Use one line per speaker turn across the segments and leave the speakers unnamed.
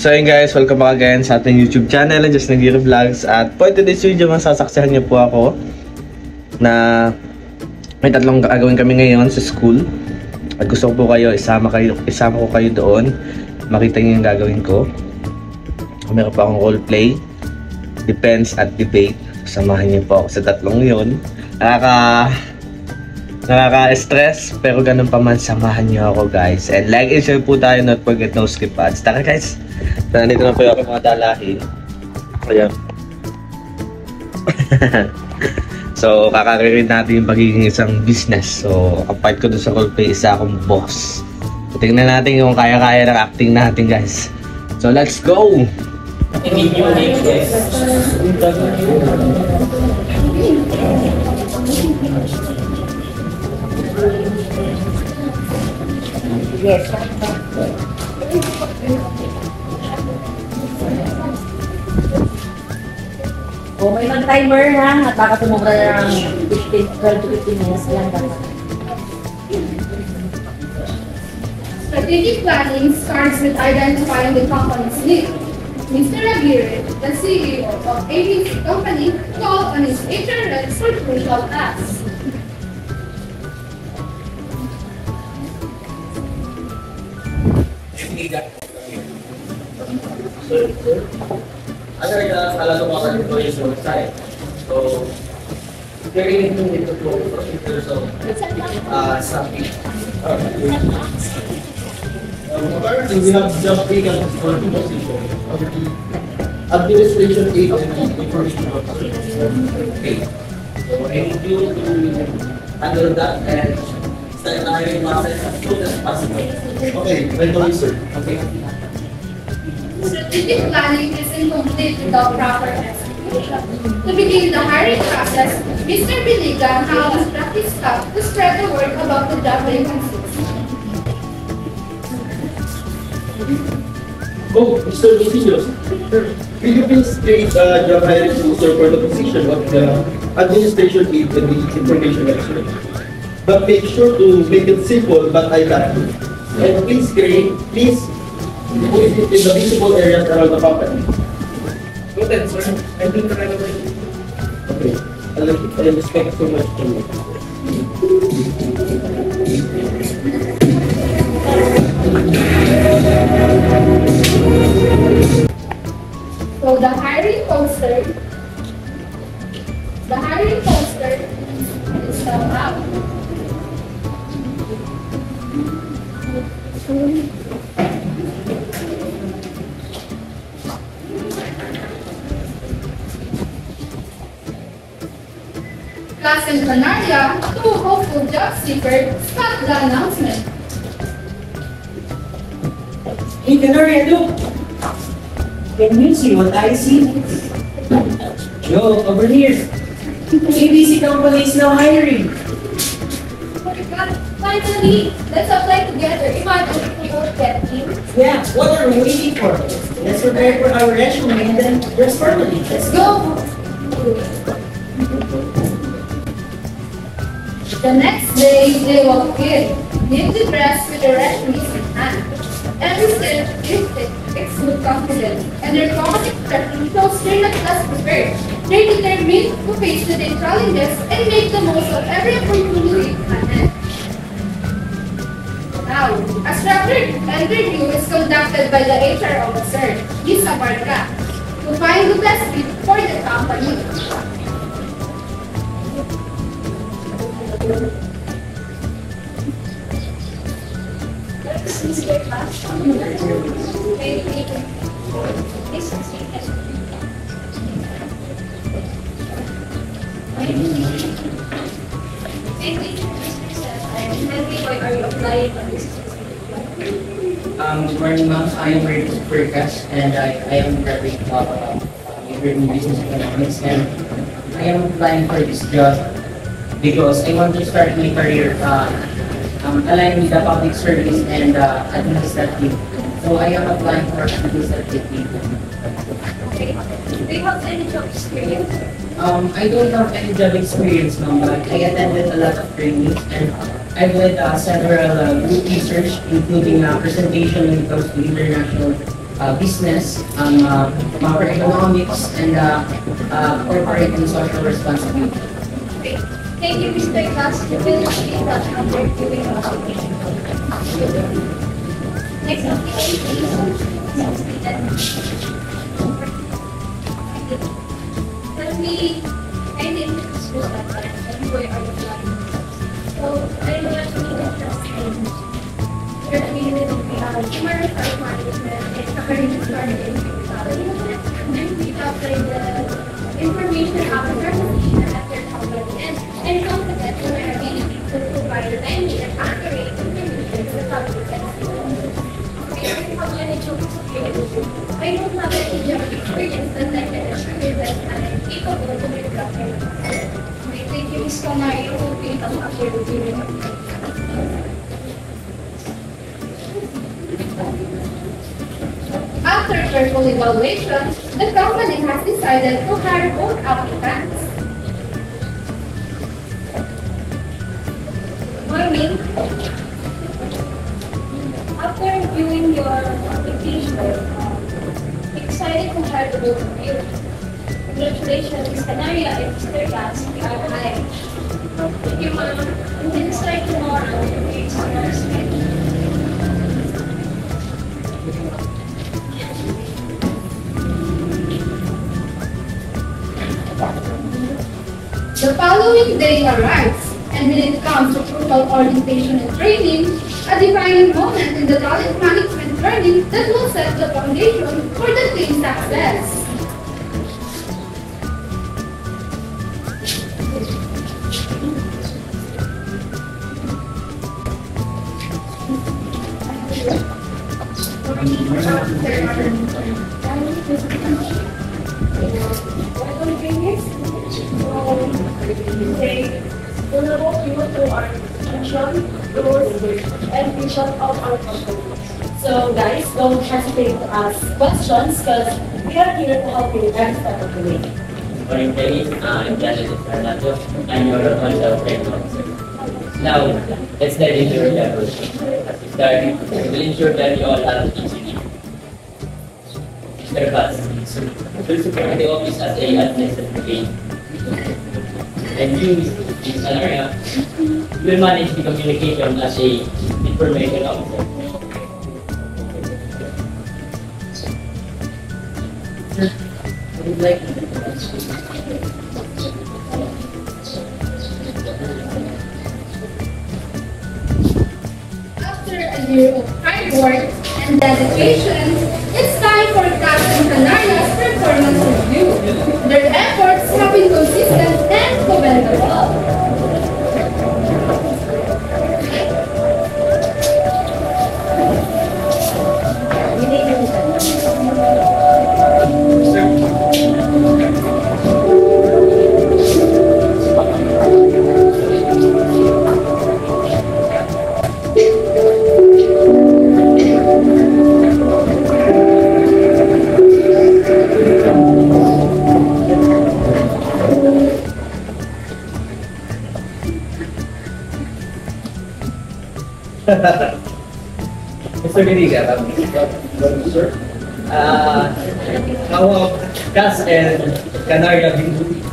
So ayun guys, welcome back again sa ating YouTube channel, Just Nagiri Vlogs. At for today's video, masasaksihan niyo po ako na may tatlong gagawin kami ngayon sa school. At gusto ko po kayo, isama ko kayo doon. Makita niyo yung gagawin ko. Meron pa akong roleplay, defense at debate. Samahan niyo po ako sa tatlong yun. Nakaka-stress, pero ganun pa man, samahan niyo ako guys. And like and share po tayo, not forget no skip ads. Tara guys, nandito na po yung mga dalahin. Ayan. So, kakaririn natin yung pagiging isang business. So, apart ko doon sa roleplay, isa akong boss. So, tingnan natin yung kaya-kaya ng acting natin guys. So, let's go!
Yes. Oh, may mag-timer ha, at baka tumubra ng 12 to 15 minutes lang dapat.
Strategic planning starts with identifying the company's need. Mr. Aguirre, the CEO of ABC Company, called on his HR reps for crucial tasks.
Ano yung kalatumakan nito yung website? So, very need to go procedures of something. Currently, we have just taken for two positions. Administration aid and information officer. Okay. So, I need you to handle that and start hiring process as soon as possible. Okay, right away, sir. Okay.
Strategic planning is incomplete without proper execution. To begin the hiring process, Mr. Biligan has instructed staff to spread the word about the job vacancies.
Oh, Mr. Lucius, will you please create a job hiring poster for the position of the administration aid and the information expert? But make sure to make it simple but eye-catching. And please put it in the visible areas around the company.
Good, sir. I think right away.
Okay. I respect so much from you.
So the hiring poster is now out. Class in Canaria, two hopeful job seekers spot the announcement.
Hey, Canaria, look! Can you see what I see? Yo, over here. ABC company is now hiring.
Oh my God, finally! Let's apply together. Imagine if we both get in.
Yeah, what are we waiting for? Let's prepare for our resume and then dress formally. Let's go!
The next day, they walk in, neatly dressed with their resumes in hand. Every step is exude confidence, and their common expression shows they're not just prepared. They're determined to face the day challenges and make the most of every opportunity at hand. Now, a structured interview is conducted by the HR officer, Lisa Barca, to find the best fit for the company.
Good morning, ma'am. I am Rick Perkas, and I am graduate of business economics, and I am applying for this job because I want to start my career aligned with the public service and administrative. So I am applying for administrative.
Okay. Do you have any job experience?
I don't have any job experience, ma'am, but I attended a lot of trainings and I've led several group research, including presentation when it comes to international business, macroeconomics, and corporate and social responsibility.
Okay. Thank you, Mr. Gus. You will see that after doing the application. Next application, please. Tell me, I didn't discuss that and where are you planning? So, I want to meet the trust in your community of human resource management and academic learning. And we apply the information officer position at your company and confident in your ability to provide timely and accurate information to the public and students. I don't have any job experience that I can assure you that I am capable to make that. Thank you, Ms. Canario, who will come after the video. After careful evaluation, the company has decided to hire both applicants. Morning. After reviewing your application, excited to hire the both of you. Congratulations, Ms. Canaria and Mr. Gas, you are hired. Thank you, ma'am. We can start tomorrow with your experience. The following day arrives, and when it comes to crucial orientation and training, a defining moment in the talent management learning that will set the foundation for the team's success.
And vision of our company. So guys, don't hesitate to ask questions because we are here to help you every step of the way.
Morning, Kelly. I'm Janet Fernando. I'm your Horizontal Framework. Now, let's dive into your level. As we start, we'll ensure that you all have easy. Mr. Bus, will support the office as a administrative. And you, Ms. Alaria, will manage the communication as a information officer.
I would like
After a year of hard work and dedication, it's time for Gus and Canaria's performance review. Their efforts have been consistent and commendable.
Mr. Viniga, sir. How have Gus and Canaria been doing?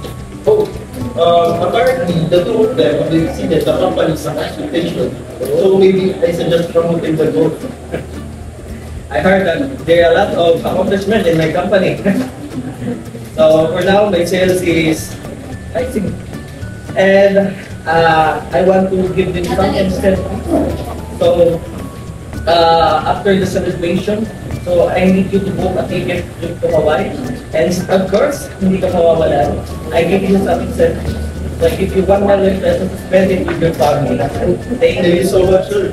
Apparently, the two of them have exceeded the company's expectation. So maybe I suggest promoting the growth.
I heard that there are a lot of accomplishments in my company. So for now, my sales is rising. And I want to give them some incentive. So after the celebration, so I need you to book a ticket to Hawaii. And of course, hindi ka mawawala. I give you some incentive. So I give you 1 million pesos to spend it with your family.
Thank you so much, sir.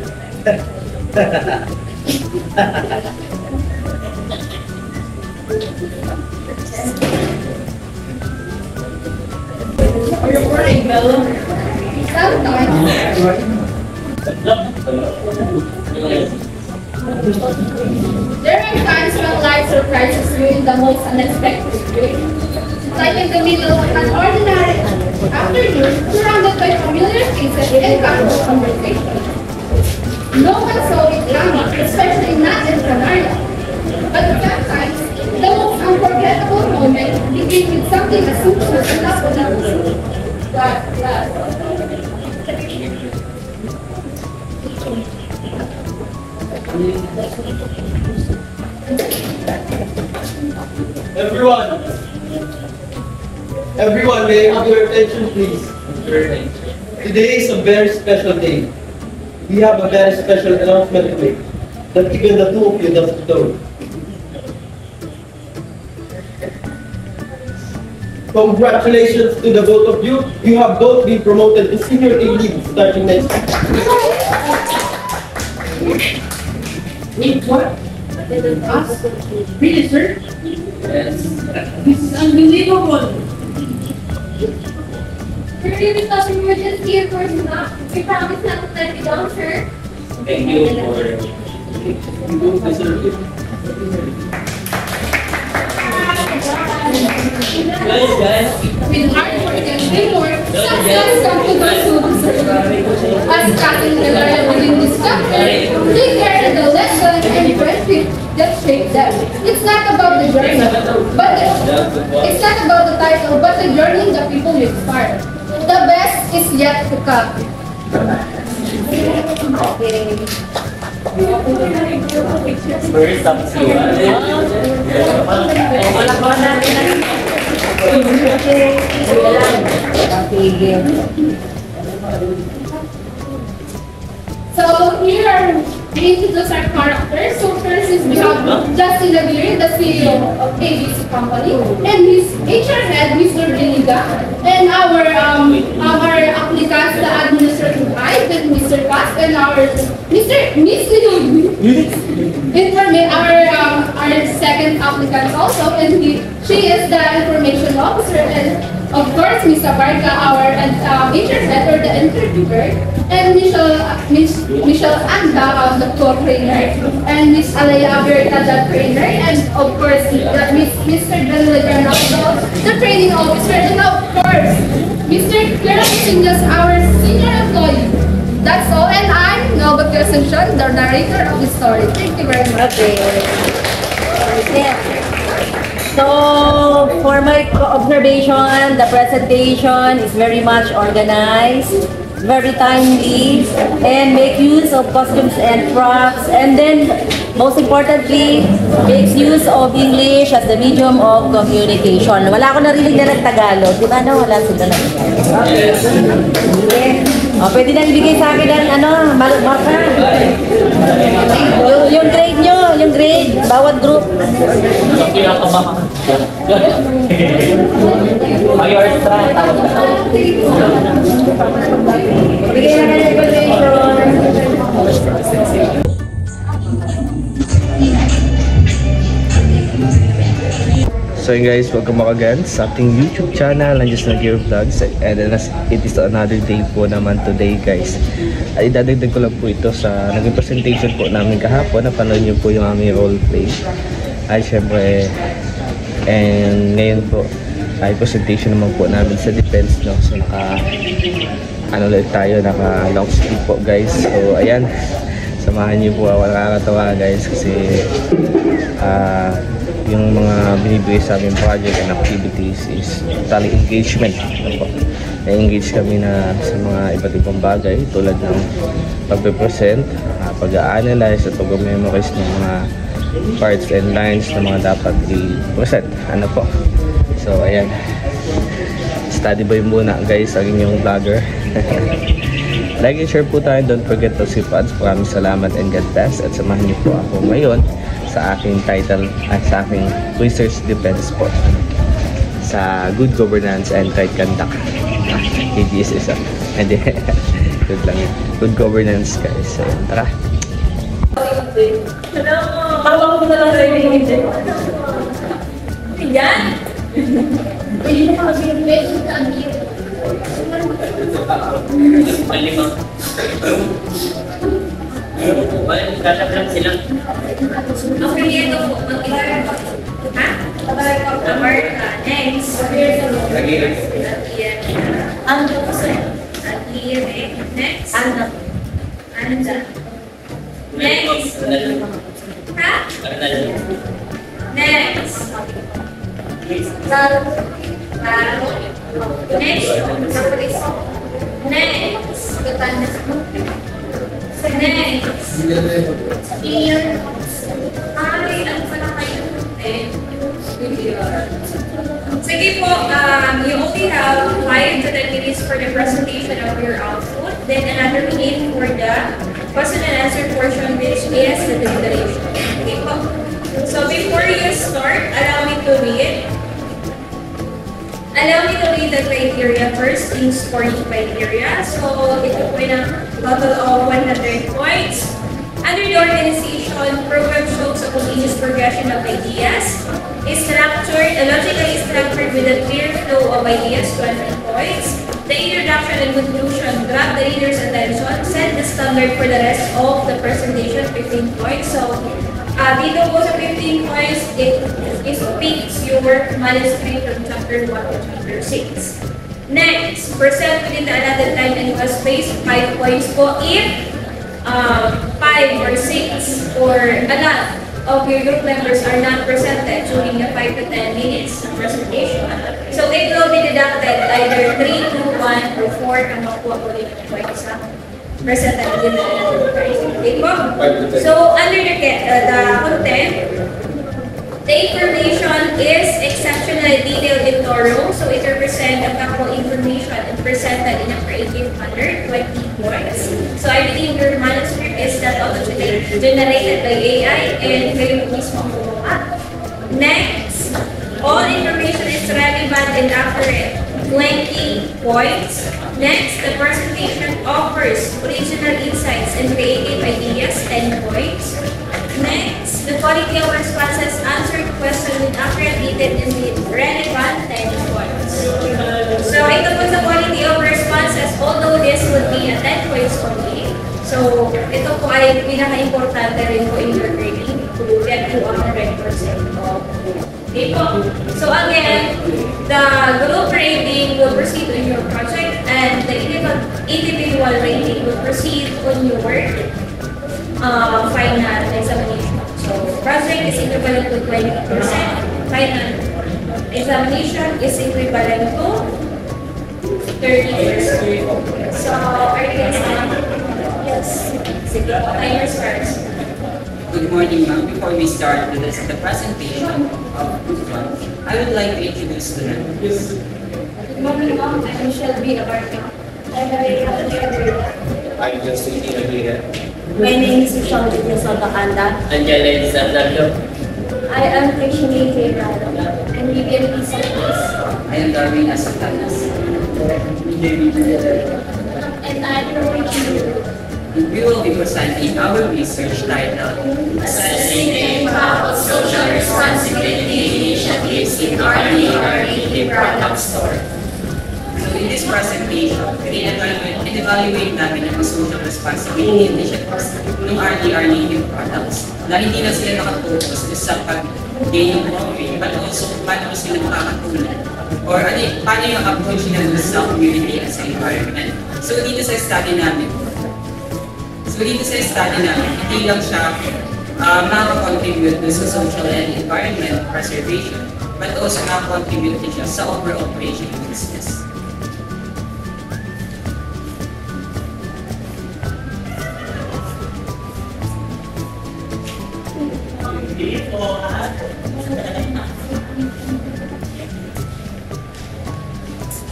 There are times when life surprises you in the most unexpected way. Like in the middle of an ordinary afternoon, surrounded by familiar faces and casual conversation. No one saw it coming, especially not in Canaria. But begin with something as simple as an apple.
Everyone, may I have your attention, please? Today is a very special day. We have a very special announcement to make that even the two of you doesn't know. Congratulations to the both of you. You have both been promoted to senior A league starting next week.
Wait, what? Us? Really, sir? Yes. This is unbelievable.
We're really such an emergency, of course not. We promise not to let you down, sir.
Thank you for... Guys.
With hard work and teamwork, success comes to those who deserve it. As Captain Miller within this chapter, they carry the lesson and friendship that shape them. It's not about the journey, it's not about the title, but the journey the people you inspire. The best is yet to come.
First up to
So here we introduce our characters. So first is we have Justin Aguirre, the CEO of ABC Company, and his HR head, Mr. Beniga, and our applicants, the administrative guide, Mr. Cass, and our Miss our second applicant also, and she is the information officer, and of course, Miss Abarca, our HR head or the interviewer, and Michelle Anda, the co-trainer, and Miss Alaya Aberta, the trainer, and of course, Mr. Daniel the training officer, and of course, Mr. Clara Casillas, our senior employee. That's all, and I'm Nova Concepcion, the narrator of the story. Thank you very much.
So, for my observation, the presentation is very much organized, very timely, and make use of costumes and props, and then, most importantly, makes use of English as the medium of communication. Wala ako narinig na nagtagalog. Di ba na? Wala sila nagtagalog. Okay. O, pwede na ibigay sa akin ng marka. Yung grade nyo, yung grade, bawat group.
Mayor Strand.
Bigay na kayo evaluation.
So yun guys, welcome back again sa ating YouTube channel ng Just Nagiro Vlogs, and then it is another day po naman today guys. Ay dadagdag ko lang po ito sa naging presentation po namin kahapon. Napanood nyo po yung aming roleplay. Ay syempre, and ngayon po ay presentation naman po namin sa defense, no? So naka ulit tayo, naka long sleeve po guys. So ayan, samahan nyo po ako. Nakakatawa guys kasi yung mga binibigay sa aming project and activities is totally engagement. Na-engage kami na sa mga iba't ibang bagay tulad ng pagpe-present, pag-a-analyze at pag-memorize ng mga parts and lines na mga dapat i-present. Ano po? So ayan, study boy muna guys, ang inyong vlogger. Like and share po tayo, don't forget to subscribe. Maraming salamat and God bless, at samahan niyo po ako ngayon sa aking title at sa aking research defense po sa good governance and right conduct. KGS and good lang yun. Good governance guys. So, tara.
Hawak ko na lang sa inyo. Yan!
Palimang. Kasap lang sila.
Okay, ito po. Ha? Amarta. Next. Ando po sa'yo. Next. Anda. Anda. Next. Ha? Next.
Sige po, you only have 5 to 10 minutes for the presentation of your output, then another minute for the question and answer portion, which is the deliberation. Okay po. So before you start, allow me to read the criteria first, in scoring criteria. So ito po ay ng total of 100 points. Under the organization, program shows a continuous progression of ideas, logically structured with a clear flow of ideas, 20 points. The introduction and conclusion grab the reader's attention, set the standard for the rest of the presentation, 15 points. So, dito po sa 15 points, it speaks your manuscript from chapter 1 to chapter 6. Next, present within the allotted time and space, 5 points po if 5 or 6 or a lot of your group members are not presented during the 5 to 10 minutes presentation. So it will be deducted either 3, 2, 1, or 4 kung makuha po din yung points sa presented within the allotted time. Okay po? So under the content, the information is exceptionally detailed and thorough, so it represents the factual information and presented in a creative manner, 20 points. So I believe your manuscript is not auto-generated by AI and kayo mismo ang gumawa. Next, all information is relevant and accurate, 20 points. Next, the presentation offers original insights and creative ideas, 10 points. Next, the quality of responses answered questions with accurate, detailed, and relevant, 10 points. So, ito po sa quality of responses, although this would be a 10 points only. So, ito po ay pinaka-importante rin po in your grading to get to 100% of okay po. So, again, the group rating will proceed on your project and the individual rating will proceed on your final examination. So, project is equivalent to 20%, final examination is equivalent to 30%. So, are you guys on? Yes. Sige, timer starts.
Good morning, ma'am. Before we start with the presentation of this one, I would like to introduce the members.
Good morning, ma'am. I'm Shelby Abarca. I'm very happy to be here.
I'm Justin Tina.
My name is Michelle Saldakanda.
Angela Isabel.
I am Krishni Kevrado. And Vivian Lisa.
I am Darwin Asatanas.
And I'm Rory.
We will be presenting our research titled
Assessing the Impact of Social Responsibility Initiatives in RD Product Store.
So in this presentation, in-evaluate namin ang social responsibility initiatives ng RDR native products na hindi na sila nakafocus sa pag-gain ng profit, but also paano sila makakatulad or paano yung approach nila sa community at sa environment. So dito sa study namin, hindi lang siya makaka-contribute sa social and environment preservation, but also makaka-contribute din siya sa overall operation of business.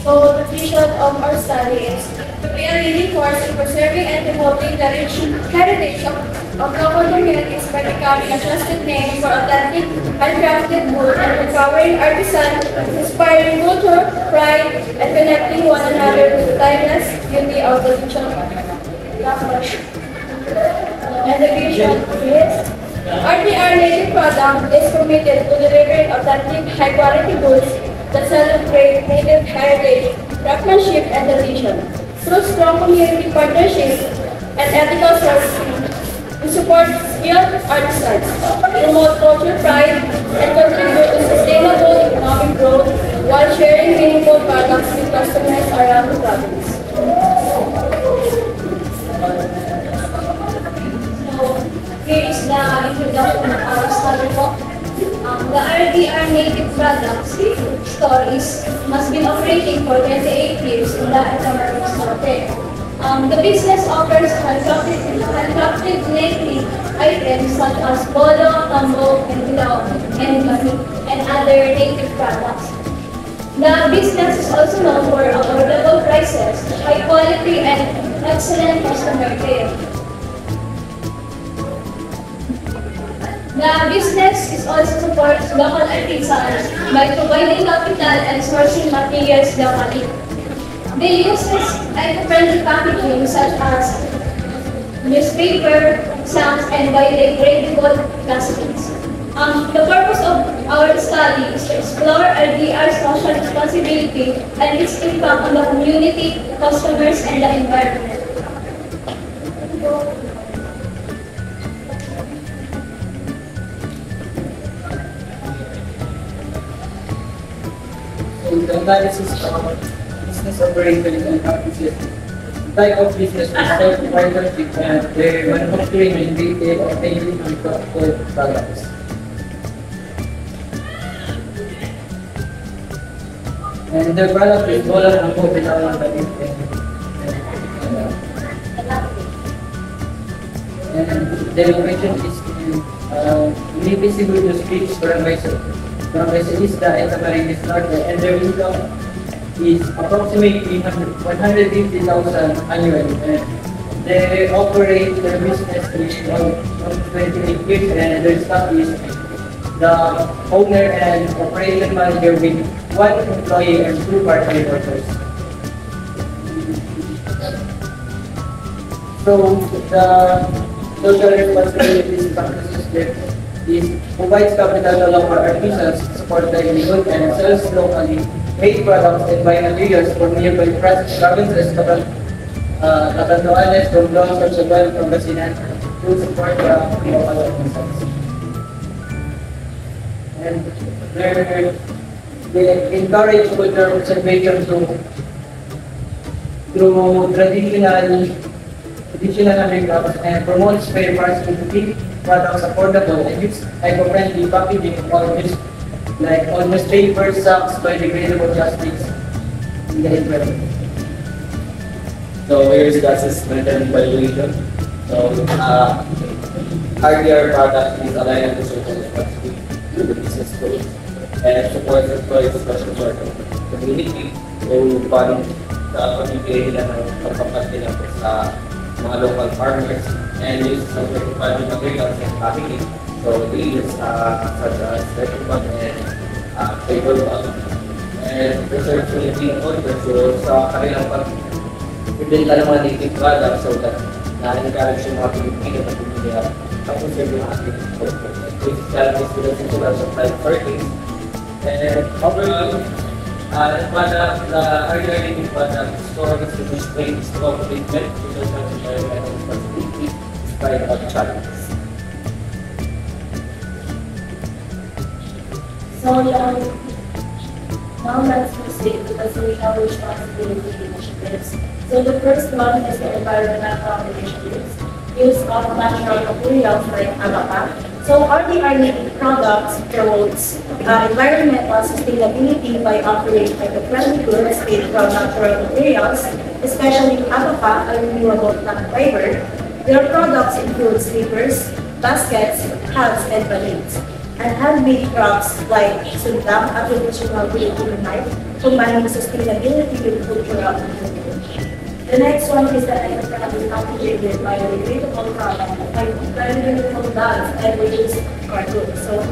So the vision of our study is to be a leading force in preserving and developing the rich heritage of local communities by becoming a trusted name for authentic, handcrafted food and empowering artisans, inspiring culture, pride, and connecting one another with the timeless beauty of the region. And the vision is RTR Native Product is committed to delivering authentic, high-quality goods that celebrate native heritage, craftsmanship, and tradition. Through strong community partnerships and ethical sourcing, we support skilled artisans, promote cultural pride, and contribute to sustainable economic growth while sharing meaningful products with customers around the province. So, here is the introduction of our study book. The RDR native products store must be operating for 28 years in the American store there. The business offers handcrafted native items such as bolo, tambo, and dilaw, and other native products. The business is also known for affordable prices, high quality, and excellent customer care. The business is also supports local artisans by providing capital and sourcing materials locally. They use eco-friendly packaging such as newspaper, stamps, and biodegradable plastics. The purpose of our study is to explore RDR's social responsibility and its impact on the community, customers, and the environment.
The analysis of business operations and practices. Type of business is self-proprietary and their manufacturing and retail of daily manufactured products. And the product is dollar and and the location is in visible to streets from Evangelista and Camarines Norte, and their income is approximately 150,000 annually. And they operate their business on 28 years, and their staff is the owner and operation manager with 1 employee and 2 part-time workers. So the social responsibilities practices there is provides capital to local artisans, support livelihood, and sells locally made products and biomaterials for nearby provinces, Catanduanes, Romblon, Sorsogon, Pangasinan, to support the local artisans. And they encourage cultural conservation through traditional handicrafts and promotes fair pricing to keep products affordable and use eco-friendly packaging almost paper, sacks, biodegradable plastics in the environment.
So here's the assessment and evaluation. So RDR product is aligned to social responsibility to the business goals and supports employees social work community to fund sa pamigay nila ng pagpapas nila sa mga local farmers and use of certified materials and packaging. So they use such as certified and paper bag and research Philippine orders. So sa kanilang pag-ibenta ng mga native products so that na-encourage yung mga Pilipino na pumili at conserve yung ating culture. This challenges with the social supply working. And overall, the product, the earlier native product store is to display store commitment to social environmental responsibility despite of challenges.
So now let's proceed to the social responsibility initiatives. So the first one is the environmental initiatives. Use of natural materials like abaca. So RDR native products promotes environmental sustainability by offering eco-friendly goods made from natural materials, especially abaca, a renewable plant fiber. Their products include slippers, baskets, hats, and balloons. And handmade crafts like sundang, a traditional Filipino knife, combining sustainability with cultural heritage. The next one is the eco-friendly packaging with biodegradable products like biodegradable bags and reused cartons. So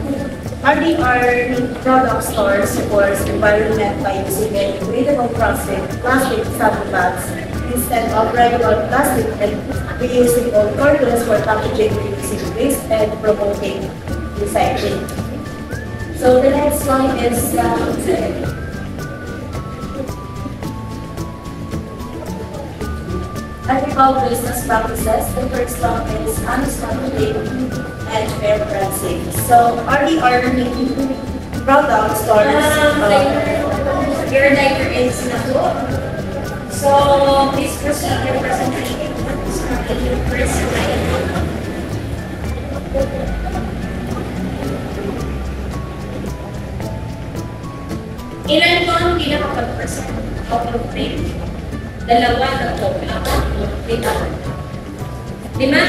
RDR product stores supports environment by using biodegradable plastic saddle bags instead of regular plastic and reusing old cartons for packaging, reducing waste and promoting recycling. So the next one is ethical business practices. The first one is honest marketing and fair pricing. So RDR product stores. Your diaper is Nato. So please proceed your presentation. Ilan po ang pinakapag-present out of 10? Dalawa, tatlo, apat, lima. Lima?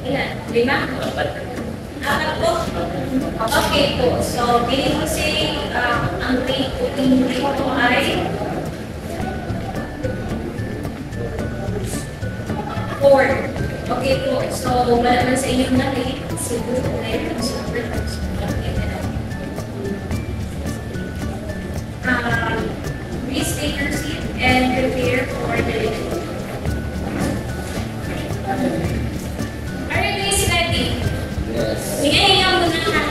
Ilan? Lima? Apat po? Okay po. So, meaning to say, ang rate po ay 4. Okay po. So, wala naman sa inyong na rate. Siguro na yun. Please take your seat and prepare for the review. Are you guys ready? Yes. Hinga-hinga muna na.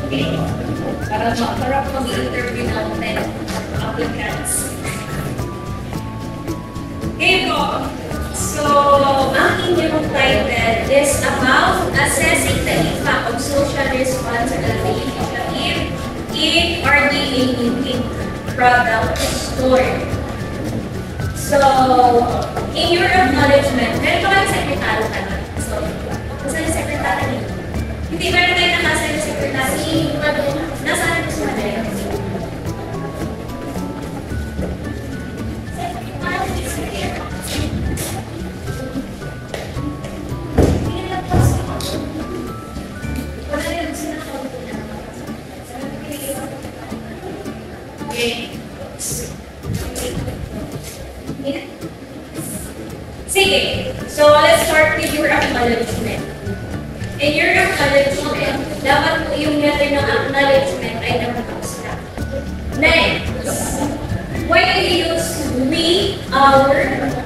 Okay. Para mag-interview natin applicants. Okay po. So, ang inyong title is about assessing the impact of social responsibility initiative in RDA meeting product store. So, in your acknowledgement, meron ba kayong secretary ka na? So, nasa yung secretary? Hindi ba na tayo nakasa yung secretary? Nasaan yung secretary? Sige. So, let's start with your acknowledgement. In your acknowledgement, dapat po yung letter ng acknowledgement ay nakapagstop. Next, why do you use we, our,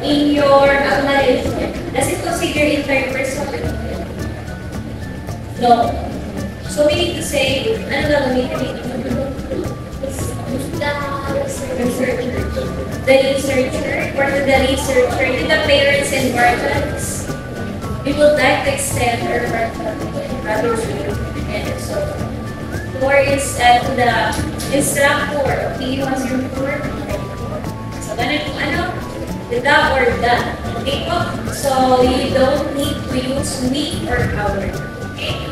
in your acknowledgement? Does it consider in third person? No. So, we need to say, ano lang gamitin dito? The researcher, or the researcher, to the parents and guardians, we would like to extend our gratitude. And so, for is to the instructor, okay, was your word. So, ganun kung ano, the or the. Okay po? So, you don't need to use we or our. Okay?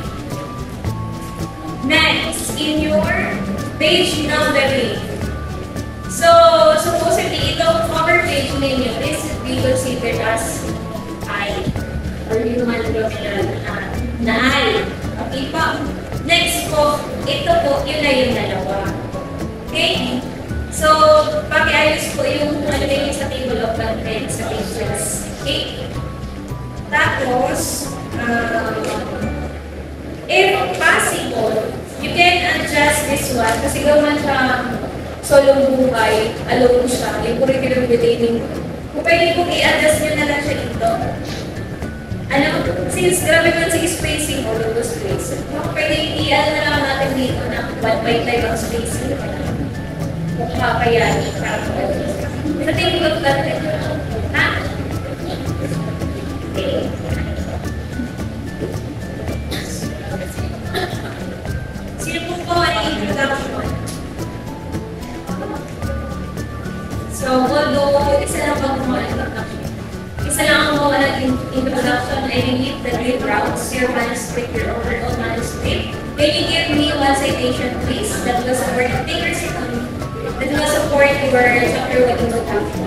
Next, in your page numbering. So, supposedly, itong cover page ninyo is be considered as I. Or yung manlog na I. Okay po. Next po, ito po, yun na yung dalawa. Okay? So, pakiayos po yung ano yung sa table of contents sa pages. Okay? Tapos, if possible, you can adjust this one kasi gawa siya solong buhay, alone siya, yung curriculum retaining. Kung pwede kong i-adjust nyo na lang siya dito. Ano, since grabe man sa spacing o logo space, pwede i-ano na lang natin dito na 1/5 ang spacing. Kung kakayanin, para po. Sa tingin ko natin. Ha? Okay. Sino po po ang introduction? So, although isa lang ang mga introduction, I believe the great routes, your manuscript, your overall manuscript. Can you give me one citation, please, that will support the takers that will support your chapter 1 introduction?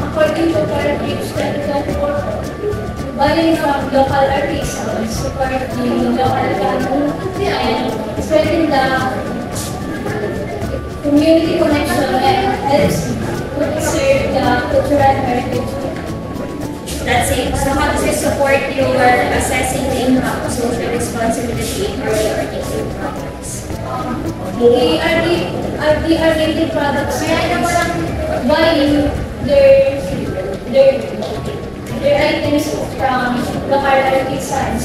According to page 24, buying from local artisans, support the local community, and spreading the community connection and helps preserve the cultural heritage.
That's it. So how does it support your assessing the impact of social responsibility or your artistic products?
The RD products buying their items from local artisans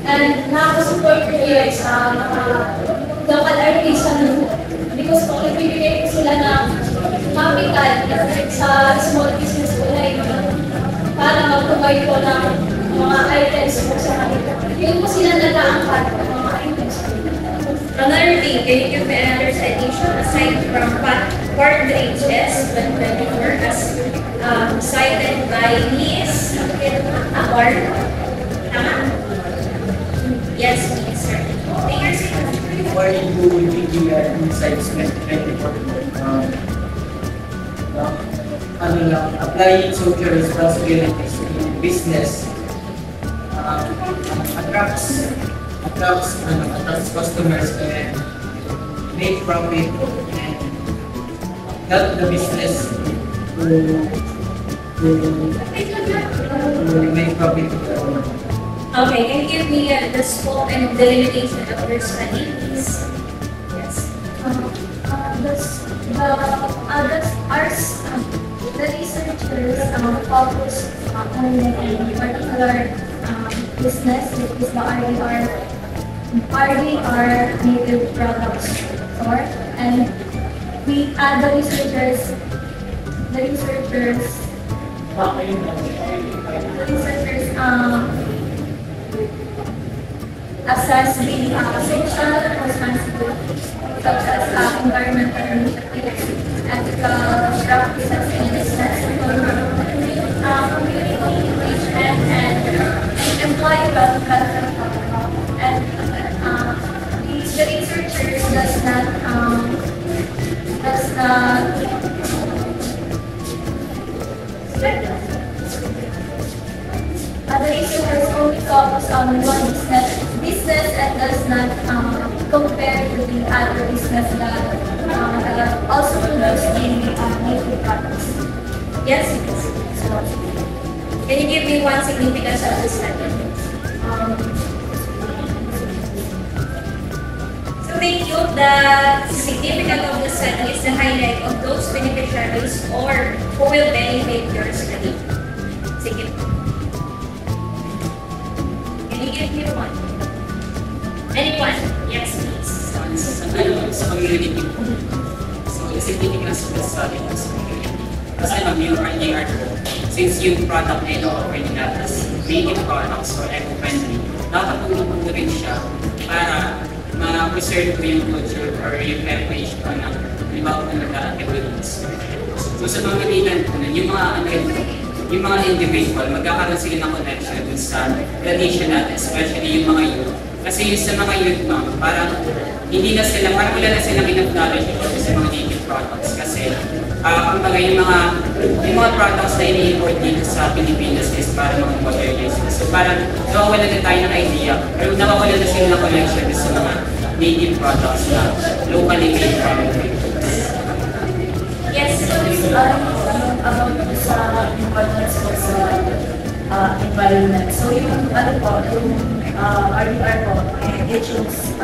and nakaka-support ko yun sa local artisan because kung nagbibigay ko sila ng capital sa small business ko na yun para mag-provide ko ng mga items ko sa kanila. Yun po sila nag-aangkat ng mga items.
Another thing, can you give me another citation aside from
Fort Bridges 2024 as cited by Ms. Award. Tama? Yes, Ms. Sir.
According to Wikipedia Insights 2024, applying social responsibilities in business attracts customers and make profit and help the business to make profit.
Okay, can you give me the scope and the limitation of your study, please? Yes.
The researchers focus on a particular business, which is the RDR native products store, and the researchers assess the social responsibilities such as environmental initiatives, ethical practices in business, community engagement, and employee welfare. And the researchers does not the researchers only focus on one business and does not compare to the other business that also produce the native products.
Yes, please. Can you give me one significance of this study? So thank you. The significance of the study is the highlight of those beneficiaries or who will benefit your study. Sige. Can you give me one? Anyone? Yes, please.
Sa community people. So the significance of the study is kasi yung RDR, since yung product na ito already natin as native products or eco-friendly, nakatulong po rin siya para ma-preserve ko yung culture or yung heritage ko ng ibang activities. So sa pamilihan po na, yung mga individual, magkakaroon sila ng connection sa tradition natin, especially yung mga youth. Kasi yung sa mga youth, parang wala na silang enough knowledge sa mga native products. Kasi kumbaga yung mga products na ini-import dito sa Pilipinas is para mga modernize. So parang nawawala na tayo ng idea, pero nawawala na sila ng connection sa mga native products na locally made from Philippines.
Yes, so
About sa importance ko sa environment. So yung RDR po, it shows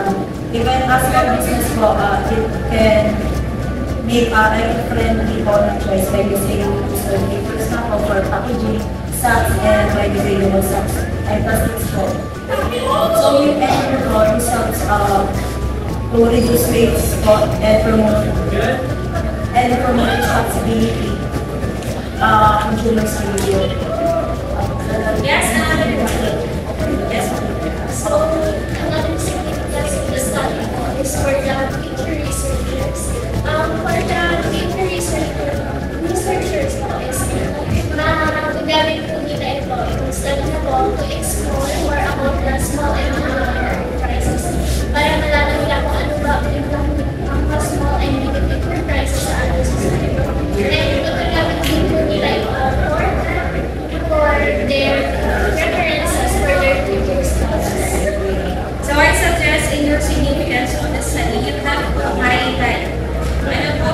even as a business po, it can make eco-friendly product choice by using, for example, for packaging, sacks, and biodegradable sacks, and plastics po. So yung effort po results to reduce waste po and promote responsibility consumers behavior.
yes,
Yes.
So, another significance of the study is for the future researchers. For the future researchers is gamit po nila ito, yung study na po, to explore more about the small and medium enterprises para malaman nila kung ano ba ang small and medium enterprises sa ating society. And ito gamit din po nila ito for their preferences for their future studies.
So I suggest in your significance of the study, you have to highlight. Ano po?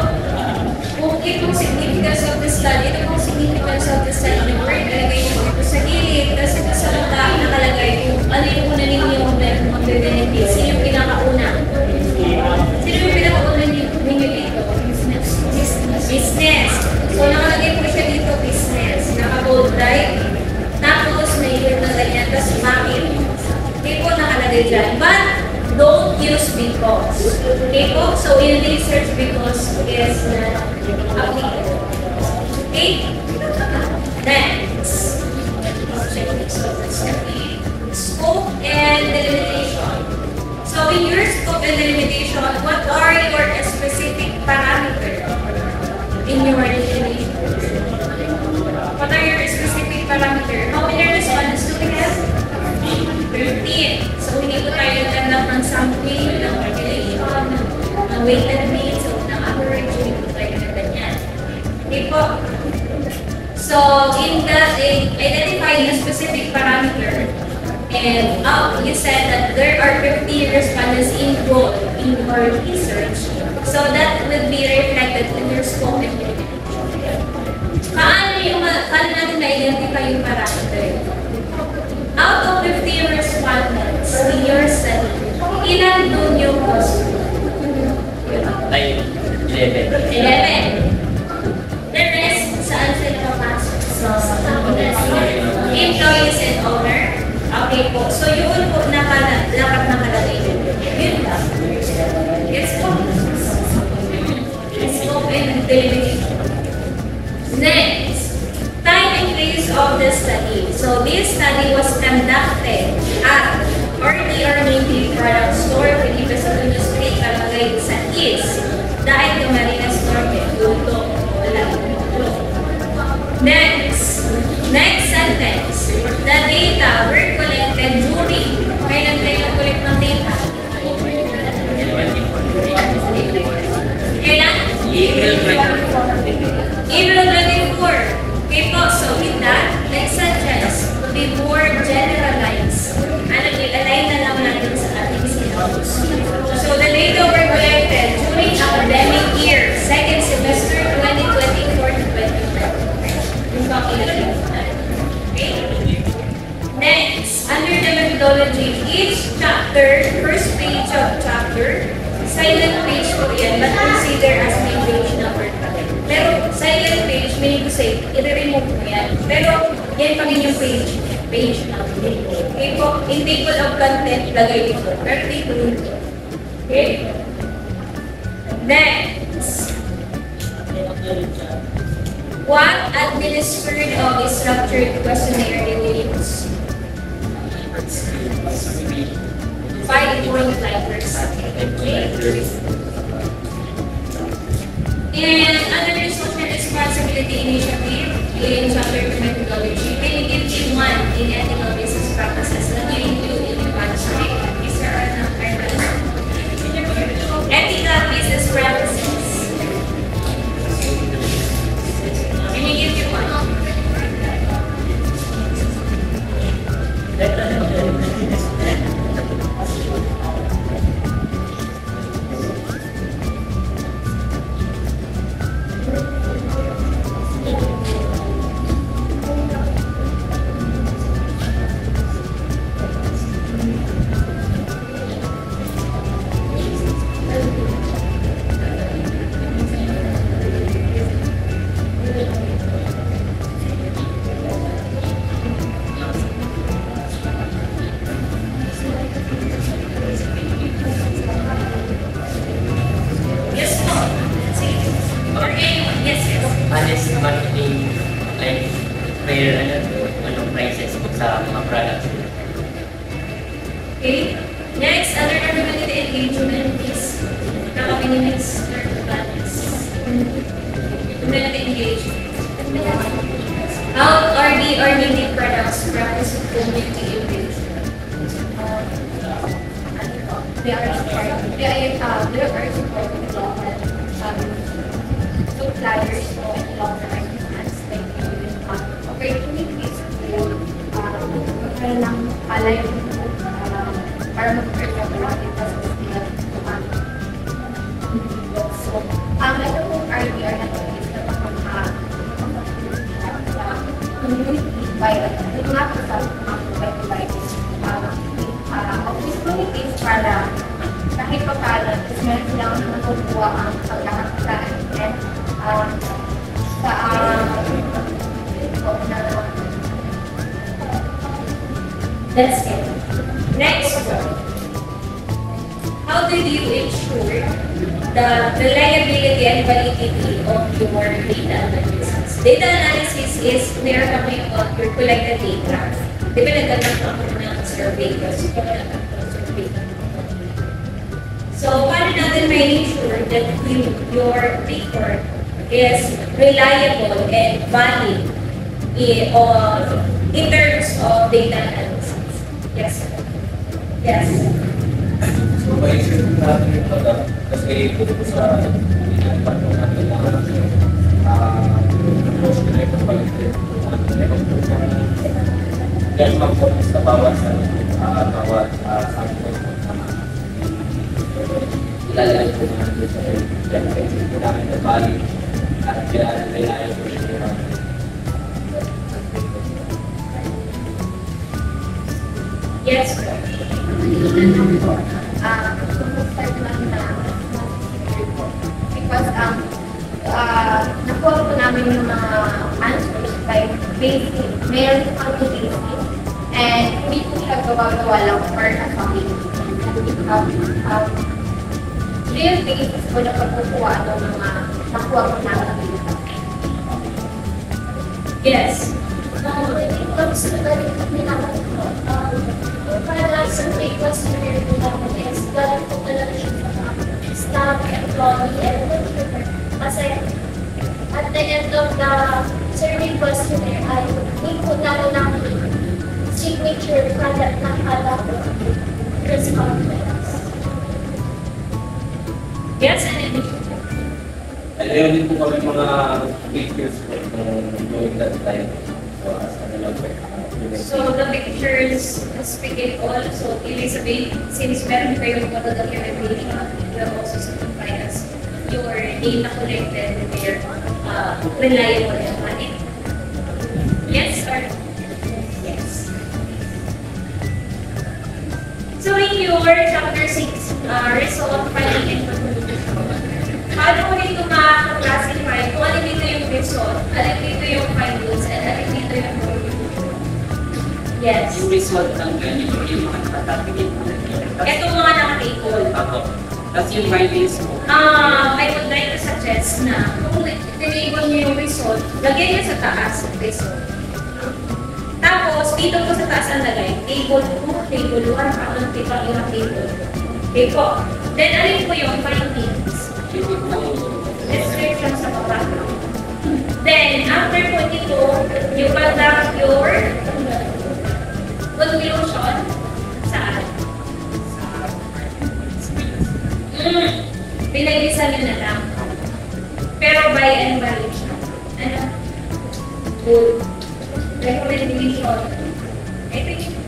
Kung itong significance of the study, ito pong significance of the study, yung word, ilagay nyo dito sa gilid, tapos ito sa mga nakalagay kung ano yung una ninyo mag-benefit. Sino yung pinakauna? Sino yung pinakauna ninyo dito? Business. So nakalagay po siya dito, business. Naka-bold, right? Tapos may year na ganyan, tapos bakit? Hindi po nakalagay dyan. But don't use because. Okay po? So in research, because is not applicable. Okay? Next. Scope and delimitation. So in your scope and delimitation, what are your specific parameters? in your definition? What are your specific parameters? How many respondents do we have? 13. So, hindi po tayo nagtanggap ng sampling, ng population, ng weighted mean, so ng average, hindi po tayo nagtanyan. Okay po. So, in that, identifying a specific parameter, and you said that there are 15 respondents involved in your research, so that will be reflected in your scope and paano natin na-identify yung parameter? Out of 15 respondents in your study, ilan doon yung positive?
11.
11. The rest, saan sila papasok? Employees and owner. Okay po. So, yun po dapat nakalagay. Yun lang. It's open delimitation. Next, time and place of the study. So, this study was conducted at Maybe Product Store, Pilipinas Union Street, Kalagay sa East. Dahil yung Marina Store, Luto, wala. Next sentence. The data were collected during. Kailan tayo nag-collect ng data? Kailan? April 24. Okay po, so with that, let's suggest to be more generalized. Align na lang natin sa ating syllabus. So the data were collected during academic year, second semester 2024 to 2025. Okay? Next, under the methodology, each chapter, first page of chapter, silent page po yan, but consider as main page number 5. Pero silent page, meaning to say, i-remove mo yan. Pero yan pa rin yung page number. Okay po, in table of content, lagay dito. Pero table dito. Okay? Next. What administered of a structured questionnaire reviews? 5.5%. And under the social responsibility initiative in chapter 2 methodology, can you give me one in ethical business practices that you include in your policy? Is there ethical business practices? Can you give me one?
Honest marketing, like fair prices sa mga products.
Okay. Next, under community engagement is community engagement. How are the organic products practice community engagement?
They are supporting suppliers of long-term finance like opportunities to para lang palay para mag-perform natin sa sila. So, ito pong RDR na ito is na community by ito nga po sa opportunities para kahit pa paano, is meron silang nakukuha ang pagkakakitaan and
That's it. Next one. How did you ensure the reliability and validity of your data analysis? Data analysis is where coming about your collected data. Di ba nagkaroon ako ng survey? So, paano natin may ensure that your report is reliable and valid in terms of data analysis. Yes. Yes.
So, maisip natin yung product kasi ito sa pagpapalong natin post na ito pag-ito. Yan mag-focus sa bawat sample. Ilalagay po natin sa yan maisip po namin na bali at kailangan po siya.
Yes, sir.
Because nakuha po namin yung mga answers by basic, meron kang basic, and hindi po siya gawa-gawa lang for assumption. Real basis po na pagkukuha ng mga nakuha po namin.
Yes.
When it comes to the para sa may questionnaire po namin is galing po talaga siya sa staff, employee, and consumer. Kasi at the end of the survey questionnaire ay need po namin ng signature product ng kada press conference.
Yes, and
Ayun din po kami mga pictures po during that time.
so the pictures speak it all. So Elizabeth, since meron kayong mga documentation, you have also certified as your data collected there, reliable and valid. Yes, or yes. So in your chapter 6, result finding and conclusion, paano mo dito ma-classify kung alin dito yung result, alin dito yung findings, and alin dito yung conclusion? Yes.
Yung result ng ganito, yung mga nakatapigit mo.
Ito mga naka-table.
Ako. Tapos yung findings mo.
I would like to suggest na kung tinable niyo yung result, lagyan niyo sa taas ang result. Tapos, dito po sa taas ang lagay, table 2, table 1, parang ilang table. Okay po. Then, alin po yung findings? Description sa baba. Then, after po dito, you conduct your conclusion saan? Pinag-isa nyo na lang. Pero by and by siya. Ano? Good. Recommendation. Ito yung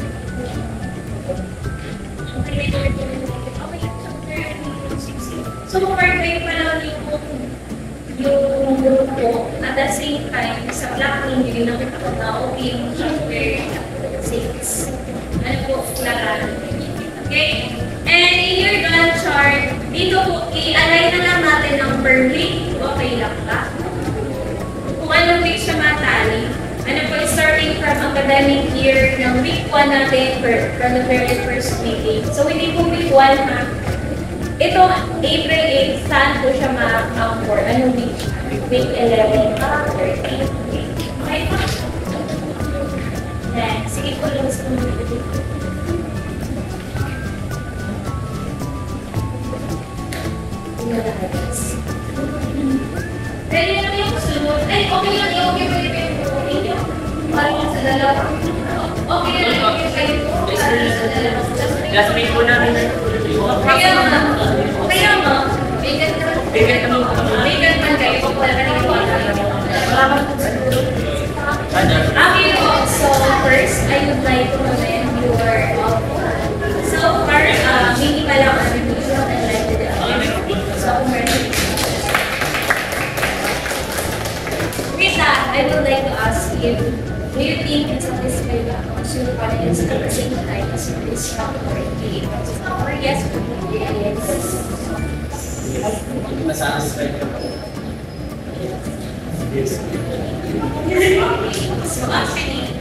so, part kayo pa lang yung grupo at the same time, sa blocking yun, nakita ko na okay yung chapter 6. Ano po, laran. Okay? And in your Gantt chart, dito po, i-align na lang natin ang per week. Okay lang ba? Kung anong week siya matali. Ano po, starting from academic year ng week 1 natin from the very first meeting. So, hindi po week 1 ha. Ito, April 8, saan po siya ma-count for? Anong week siya? Week 11, 13, okay po? Then, sige po lang sa mga then, yun lang yung sunod. Ay, okay lang yung okay kayo. Parang sa dalawa. Okay lang yung okay kayo. Parang sa dalawa.
Classmate po namin.
Kaya nga. Kaya nga. Vegan man kayo. Wala ka nang wala. Okay po. So, first, I would like to commend your so far, minimal lang ang revision and like the so, with that, I would like to ask you, do you think it's satisfied the consumer finance at the same time as you is not for or yes,
Masasabi ko.
so actually,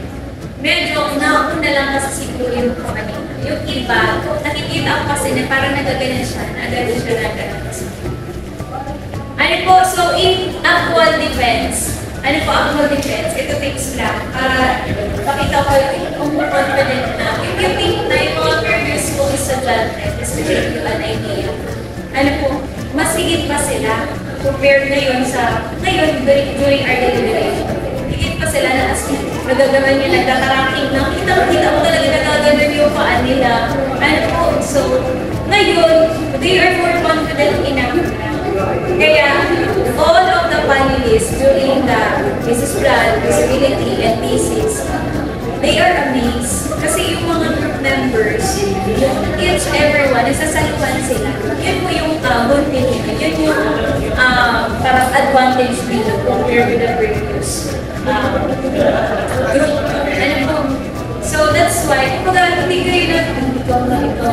medyo nauna lang kasi siguro yung company. Yung iba, nakikita ko kasi na parang nagaganan siya, nagaganan siya nagaganan. Ano po, so in actual defense, ito takes lang. Pakita ko yung confident na. If you think na yung mga previous kong sa judgment, just to give you an idea. Ano po, mas higit pa sila. compared ngayon during our deliberation. Higit pa sila na as nagagawa niya, nagkakaranking ng kita mo talaga nagagawa yung paan nila. So, ngayon, they are more confident enough. Kaya, all of the panelists during the business plan, visibility, and thesis, they are amazed. Kasi yung mga group members, each everyone, nasasaluhan sila. Yun po yung good thing nila. Yun yung parang advantage dito compared with the previous group. So that's why, kumbaga, hindi kayo na ito.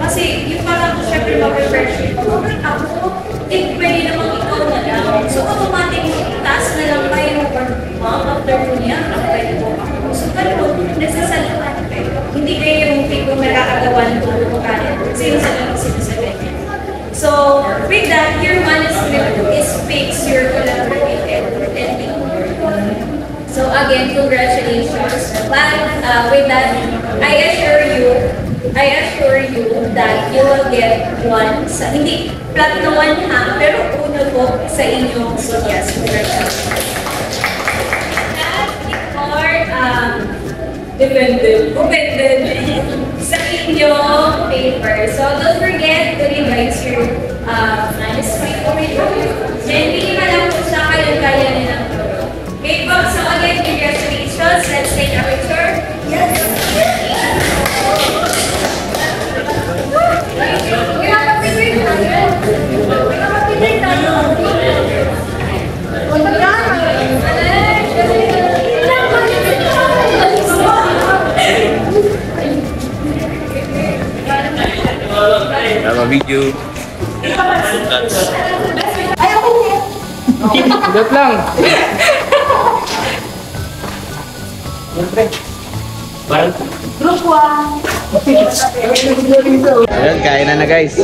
Kasi yung parang syempre mag-refresh ako, pwede namang ikaw na lang. So automatic, taas na lang kayo after po niya, pwede po ako. So ganun, nasasaluhan kayo. Hindi kayo yung tipong nakakagawa ng tulong kanin. Sinasabi. So with that, your manuscript is fixed, your collaborated, and so again, congratulations. But with that, I assure you that you will get one. Hindi flat na 1 ha, pero uno po sa inyong suggest. Congratulations. That dependent sa inyong paper. So don't forget to revise your manuscript. And hindi man lang po sa kaya nilang tulong. Okay po, so again, congratulations. Let's take a picture. Yes.
Tama video.
Ugat lang.
Group 1. Ayun, kain na guys.